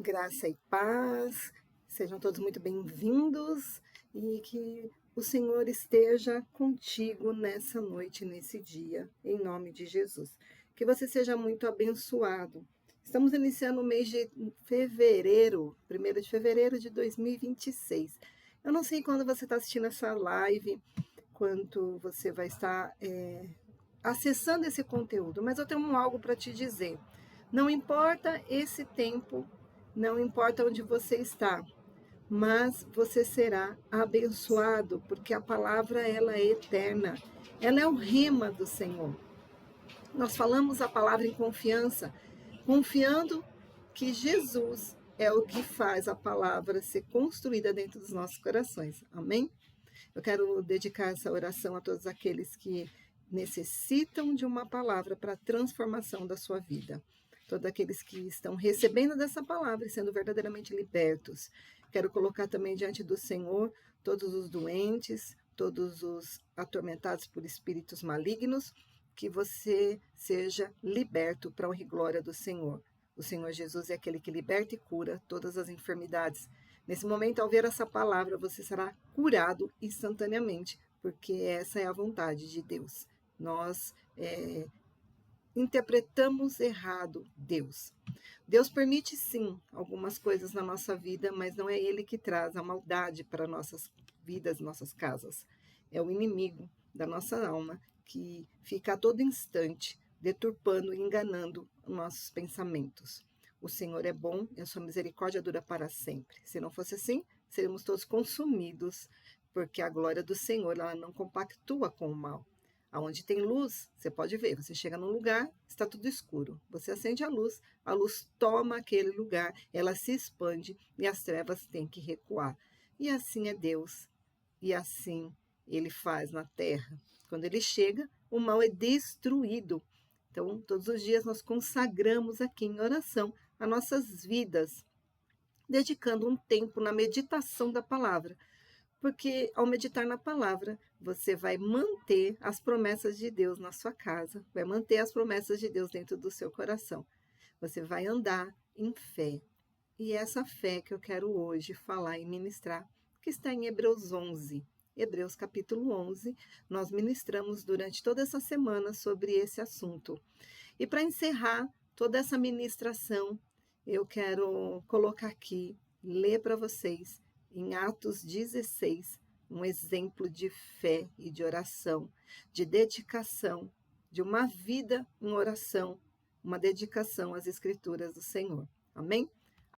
Graça e paz, sejam todos muito bem-vindos e que o Senhor esteja contigo nessa noite, nesse dia, em nome de Jesus. Que você seja muito abençoado. Estamos iniciando o mês de fevereiro, 1º de fevereiro de 2026. Eu não sei quando você está assistindo essa live, quanto você vai estar acessando esse conteúdo, mas eu tenho algo para te dizer. Não importa esse tempo, não importa onde você está, mas você será abençoado, porque a palavra ela é eterna. Ela é o rema do Senhor. Nós falamos a palavra em confiança, confiando que Jesus é o que faz a palavra ser construída dentro dos nossos corações. Amém? Eu quero dedicar essa oração a todos aqueles que necessitam de uma palavra para a transformação da sua vida. Todos aqueles que estão recebendo dessa palavra e sendo verdadeiramente libertos. Quero colocar também diante do Senhor todos os doentes, todos os atormentados por espíritos malignos, que você seja liberto para a honra e glória do Senhor. O Senhor Jesus é aquele que liberta e cura todas as enfermidades. Nesse momento, ao ver essa palavra, você será curado instantaneamente, porque essa é a vontade de Deus. Nós interpretamos errado Deus. Deus permite, sim, algumas coisas na nossa vida, mas não é Ele que traz a maldade para nossas vidas, nossas casas. É o inimigo da nossa alma que fica a todo instante deturpando e enganando nossos pensamentos. O Senhor é bom e a sua misericórdia dura para sempre. Se não fosse assim, seríamos todos consumidos, porque a glória do Senhor ela não compactua com o mal. Aonde tem luz, você pode ver, você chega num lugar, está tudo escuro. Você acende a luz toma aquele lugar, ela se expande e as trevas têm que recuar. E assim é Deus, e assim Ele faz na terra. Quando Ele chega, o mal é destruído. Então, todos os dias nós consagramos aqui em oração as nossas vidas, dedicando um tempo na meditação da palavra. Porque ao meditar na palavra, você vai manter as promessas de Deus na sua casa, vai manter as promessas de Deus dentro do seu coração. Você vai andar em fé. E essa fé que eu quero hoje falar e ministrar, que está em Hebreus 11. Hebreus capítulo 11, nós ministramos durante toda essa semana sobre esse assunto. E para encerrar toda essa ministração, eu quero colocar aqui, ler para vocês, em Atos 16, um exemplo de fé e de oração, de dedicação, de uma vida em oração, uma dedicação às Escrituras do Senhor. Amém?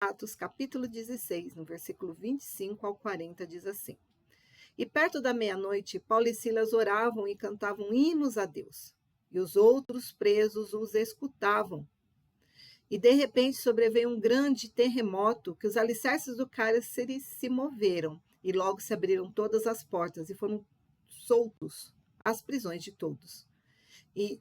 Atos capítulo 16, no versículo 25 ao 40, diz assim: E perto da meia-noite, Paulo e Silas oravam e cantavam hinos a Deus, e os outros presos os escutavam. E de repente sobreveio um grande terremoto, que os alicerces do cárcere se moveram, e logo se abriram todas as portas, e foram soltos as prisões de todos. E,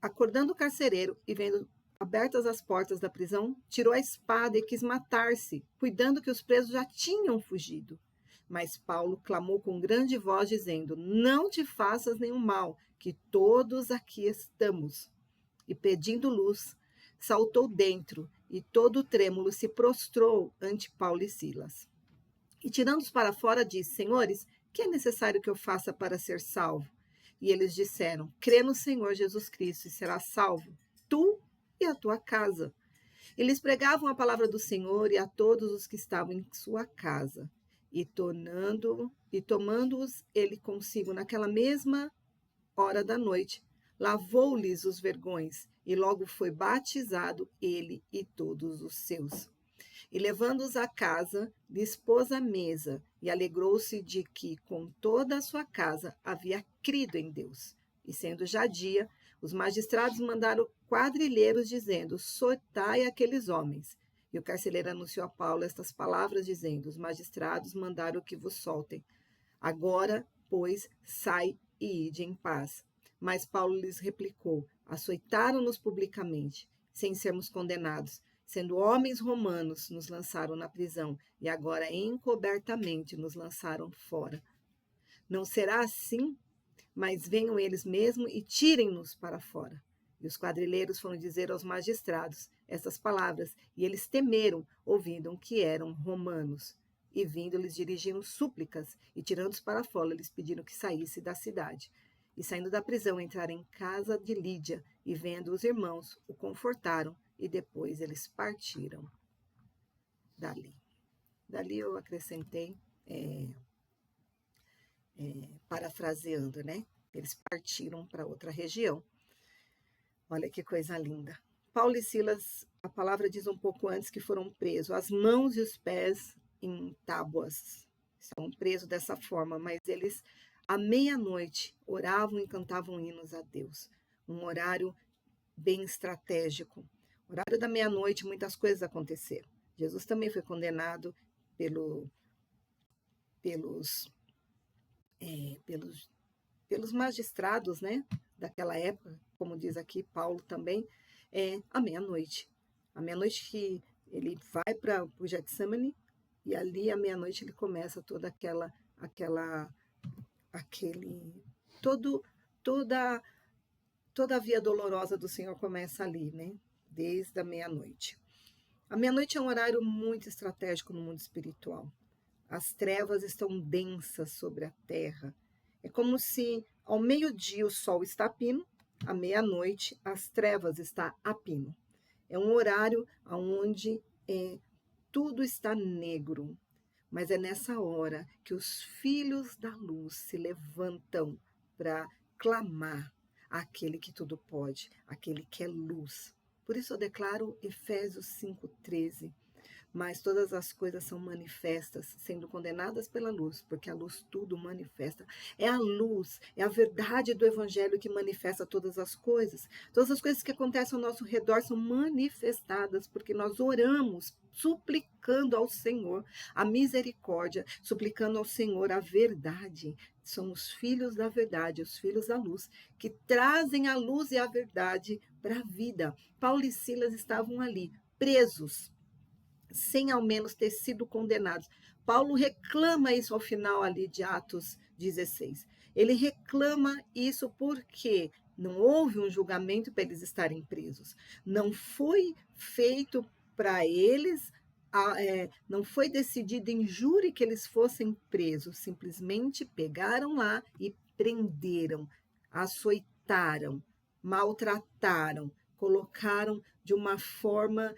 acordando o carcereiro, e vendo abertas as portas da prisão, tirou a espada e quis matar-se, cuidando que os presos já tinham fugido. Mas Paulo clamou com grande voz, dizendo: Não te faças nenhum mal, que todos aqui estamos. E pedindo luz, saltou dentro, e todo trêmulo se prostrou ante Paulo e Silas. E tirando-os para fora, disse: Senhores, que é necessário que eu faça para ser salvo? E eles disseram: Crê no Senhor Jesus Cristo e serás salvo, tu e a tua casa. Eles pregavam a palavra do Senhor e a todos os que estavam em sua casa. E tomando-os ele consigo naquela mesma hora da noite, lavou-lhes os vergões, e logo foi batizado ele e todos os seus. E levando-os à casa, lhes pôs a mesa, e alegrou-se de que com toda a sua casa havia crido em Deus. E sendo já dia, os magistrados mandaram quadrilheiros, dizendo: Soltai aqueles homens. E o carcereiro anunciou a Paulo estas palavras, dizendo: Os magistrados mandaram que vos soltem. Agora, pois, sai e ide em paz. Mas Paulo lhes replicou: Açoitaram-nos publicamente, sem sermos condenados. Sendo homens romanos, nos lançaram na prisão, e agora encobertamente nos lançaram fora. Não será assim? Mas venham eles mesmos e tirem-nos para fora. E os quadrilheiros foram dizer aos magistrados essas palavras, e eles temeram, ouvindo que eram romanos. E vindo, lhes dirigiram súplicas, e tirando-os para fora, lhes pediram que saísse da cidade. E saindo da prisão, entraram em casa de Lídia, e vendo os irmãos, o confortaram, e depois eles partiram dali. Dali eu acrescentei, parafraseando, né? Eles partiram para outra região. Olha que coisa linda. Paulo e Silas, a palavra diz um pouco antes que foram presos, as mãos e os pés em tábuas. Estavam presos dessa forma, mas eles, à meia-noite, oravam e cantavam hinos a Deus. Um horário bem estratégico. No horário da meia-noite, muitas coisas aconteceram. Jesus também foi condenado pelos magistrados, né, daquela época, como diz aqui Paulo também, à meia-noite. À meia-noite que ele vai para o Getsemane, e ali à meia-noite ele começa toda toda a via dolorosa do Senhor começa ali, né, desde a meia-noite. A meia-noite é um horário muito estratégico no mundo espiritual. As trevas estão densas sobre a terra. É como se ao meio-dia o sol está a pino, à meia-noite as trevas estão a pino. É um horário onde tudo está negro. Mas é nessa hora que os filhos da luz se levantam para clamar àquele que tudo pode, aquele que é luz. Por isso eu declaro Efésios 5,13. Mas todas as coisas são manifestas, sendo condenadas pela luz, porque a luz tudo manifesta. É a luz, é a verdade do Evangelho que manifesta todas as coisas. Todas as coisas que acontecem ao nosso redor são manifestadas, porque nós oramos, suplicando ao Senhor a misericórdia, suplicando ao Senhor a verdade. São os filhos da verdade, os filhos da luz, que trazem a luz e a verdade para a vida. Paulo e Silas estavam ali, presos, sem ao menos ter sido condenados. Paulo reclama isso ao final ali de Atos 16. Ele reclama isso porque não houve um julgamento para eles estarem presos. Não foi feito para eles, não foi decidido em júri que eles fossem presos. Simplesmente pegaram lá e prenderam, açoitaram, maltrataram, colocaram de uma forma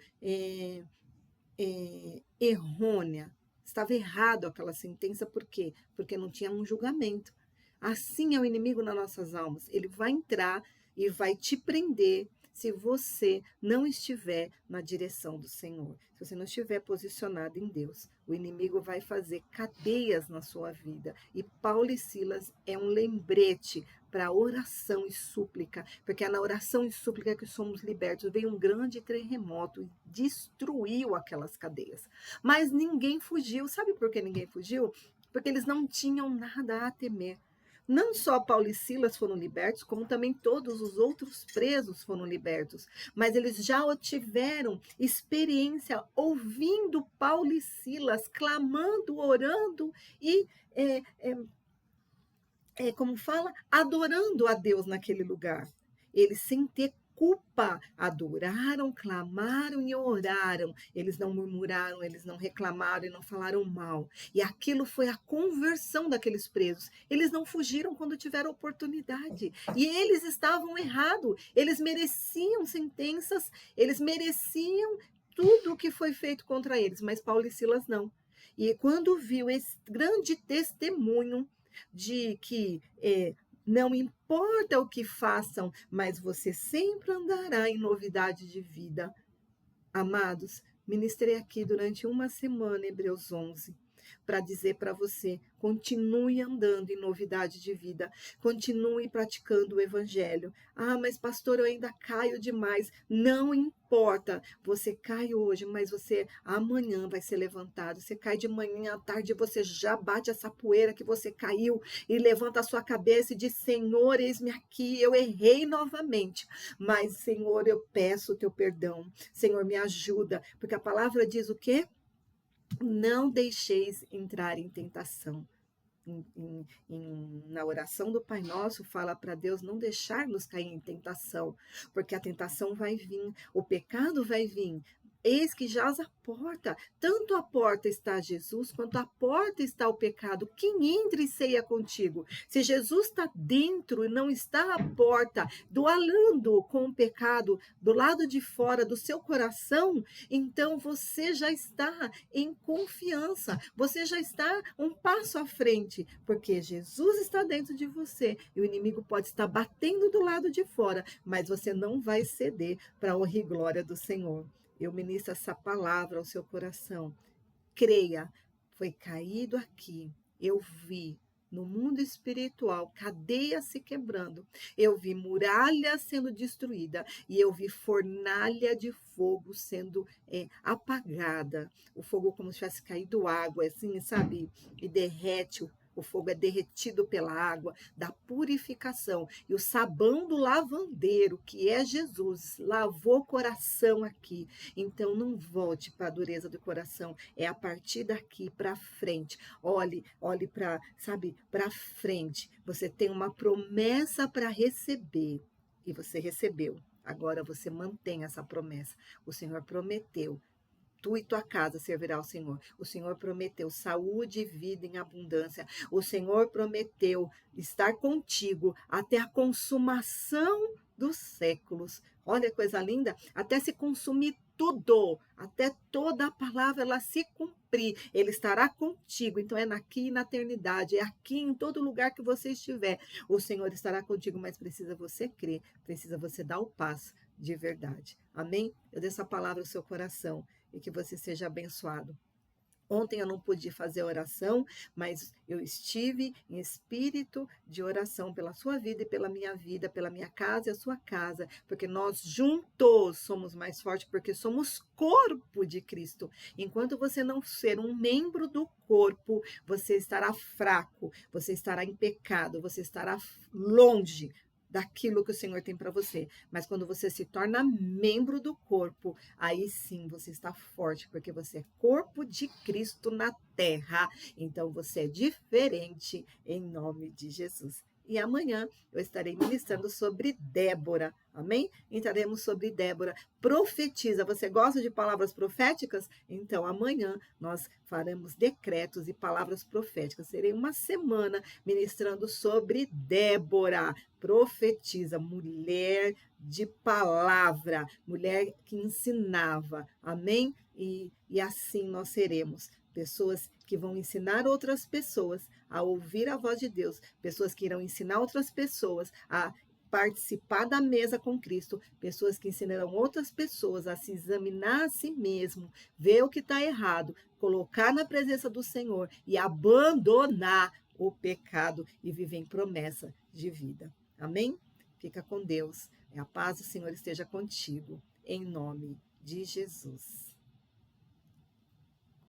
errônea. Estava errado aquela sentença, por quê? Porque não tinha um julgamento. Assim é o inimigo nas nossas almas. Ele vai entrar e vai te prender se você não estiver na direção do Senhor. Se você não estiver posicionado em Deus, o inimigo vai fazer cadeias na sua vida. E Paulo e Silas é um lembrete para oração e súplica, porque é na oração e súplica que somos libertos. Veio um grande terremoto e destruiu aquelas cadeias. Mas ninguém fugiu. Sabe por que ninguém fugiu? Porque eles não tinham nada a temer. Não só Paulo e Silas foram libertos, como também todos os outros presos foram libertos. Mas eles já tiveram experiência ouvindo Paulo e Silas clamando, orando e como fala, adorando a Deus naquele lugar. Eles, sem ter culpa, adoraram, clamaram e oraram. Eles não murmuraram, eles não reclamaram e não falaram mal. E aquilo foi a conversão daqueles presos. Eles não fugiram quando tiveram oportunidade. E eles estavam errados. Eles mereciam sentenças, eles mereciam tudo o que foi feito contra eles, mas Paulo e Silas não. E quando viu esse grande testemunho de que não importa o que façam, mas você sempre andará em novidade de vida. Amados, ministrei aqui durante uma semana, Hebreus 11, para dizer para você, continue andando em novidade de vida, continue praticando o evangelho. Ah, mas pastor, eu ainda caio demais. Não importa, você cai hoje, mas você amanhã vai ser levantado. Você cai de manhã, à tarde você já bate essa poeira que você caiu e levanta a sua cabeça e diz, Senhor, eis-me aqui, eu errei novamente, mas Senhor, eu peço o teu perdão. Senhor, me ajuda, porque a palavra diz o quê? Não deixeis entrar em tentação. na oração do Pai Nosso, fala para Deus não deixar nos cair em tentação, porque a tentação vai vir, o pecado vai vir. Eis que jaz a porta, tanto a porta está Jesus, quanto a porta está o pecado. Quem entra e ceia contigo? Se Jesus está dentro e não está à porta, dualando com o pecado, do lado de fora do seu coração, então você já está em confiança, você já está um passo à frente, porque Jesus está dentro de você e o inimigo pode estar batendo do lado de fora, mas você não vai ceder para a honra e glória do Senhor. Eu ministro essa palavra ao seu coração. Creia, foi caído aqui. Eu vi no mundo espiritual cadeias se quebrando. Eu vi muralha sendo destruída e eu vi fornalha de fogo sendo apagada. O fogo como se tivesse caído água, assim, sabe? E derrete o fogo é derretido pela água da purificação. E o sabão do lavandeiro, que é Jesus, lavou o coração aqui. Então, não volte para a dureza do coração. É a partir daqui para frente. Olhe para, sabe, para frente. Você tem uma promessa para receber. E você recebeu. Agora você mantém essa promessa. O Senhor prometeu. Tu e tua casa servirá ao Senhor. O Senhor prometeu saúde e vida em abundância. O Senhor prometeu estar contigo até a consumação dos séculos. Olha que coisa linda, até se consumir tudo, até toda a palavra ela se cumprir, ele estará contigo. Então é aqui e na eternidade, é aqui em todo lugar que você estiver. O Senhor estará contigo, mas precisa você crer, precisa você dar o passo de verdade. Amém? Eu dei essa palavra ao seu coração e que você seja abençoado. Ontem eu não pude fazer oração, mas eu estive em espírito de oração pela sua vida e pela minha casa e a sua casa, porque nós juntos somos mais fortes, porque somos corpo de Cristo. Enquanto você não ser um membro do corpo, você estará fraco, você estará em pecado, você estará longe daquilo que o Senhor tem para você. Mas quando você se torna membro do corpo, aí sim você está forte, porque você é corpo de Cristo na terra. Então você é diferente em nome de Jesus. E amanhã eu estarei ministrando sobre Débora, amém? Entraremos sobre Débora. Profetiza. Você gosta de palavras proféticas? Então amanhã nós faremos decretos e palavras proféticas. Serei uma semana ministrando sobre Débora. Profetiza, mulher de palavra, mulher que ensinava, amém? E assim nós seremos pessoas que vão ensinar outras pessoas a ouvir a voz de Deus, pessoas que irão ensinar outras pessoas a participar da mesa com Cristo, pessoas que ensinarão outras pessoas a se examinar a si mesmo, ver o que está errado, colocar na presença do Senhor e abandonar o pecado e viver em promessa de vida. Amém? Fica com Deus. A paz do Senhor esteja contigo, em nome de Jesus.